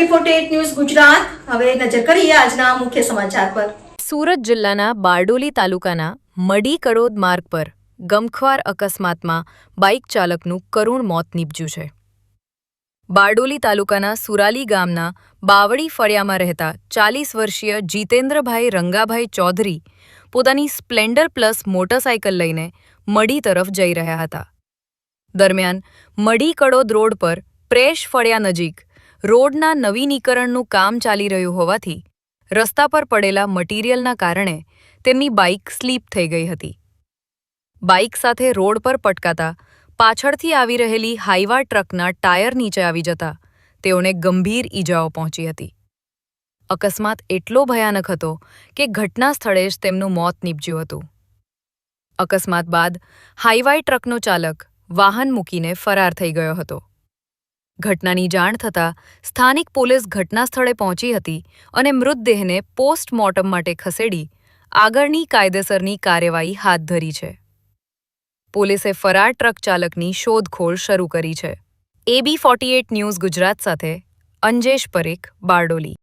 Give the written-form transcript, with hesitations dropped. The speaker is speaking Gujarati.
ABI ન્યૂઝ ગુજરાત હવે નજર કરીએ આજના મુખ્ય સમાચાર પર। સુરત જિલ્લાના બારડોલી તાલુકાના મડી-કડોદ માર્ગ પર ગમખ્વાર અકસ્માતમાં બાઇક ચાલકનું કરુણ મોત નીપજ્યું છે। બારડોલી તાલુકાના સુરાલી ગામના બાવળી ફળિયામાં રહેતા 40 વર્ષીય જીતેન્દ્રભાઈ રંગાભાઈ ચૌધરી પોતાની સ્પ્લેન્ડર પ્લસ મોટરસાઇકલ લઈને મડી તરફ જઈ રહ્યા હતા। દરમિયાન મડી-કડોદ રોડ પર પ્રેશ ફળિયા નજીક રોડના નવીનીકરણનું કામ ચાલી રહ્યું હોવાથી રસ્તા પર પડેલા મટીરીયલના કારણે તેમની બાઇક સ્લીપ થઈ ગઈ હતી। બાઇક સાથે રોડ પર પટકાતા પાછળથી આવી રહેલી હાઇવા ટ્રકના ટાયર નીચે આવી જતા તેઓને ગંભીર ઈજાઓ પહોંચી હતી। અકસ્માત એટલો ભયાનક હતો કે ઘટના સ્થળે જ તેમનું મોત નીપજ્યું હતું। અકસ્માત બાદ હાઇવાઈ ટ્રકનો ચાલક વાહન મૂકીને ફરાર થઈ ગયો હતો। ઘટનાની જાણ થતાં સ્થાનિક પોલીસ ઘટના સ્થળે પહોંચી હતી અને મૃતદેહને પોસ્ટમોર્ટમ માટે ખસેડી આગળની કાયદેસરની કાર્યવાહી હાથ ધરી છે। પોલીસે ફરાર ટ્રક ચાલકની શોધખોળ શરૂ કરી છે। AB48 ન્યૂઝ ગુજરાત સાથે અંજેશ પરેખ, બારડોલી।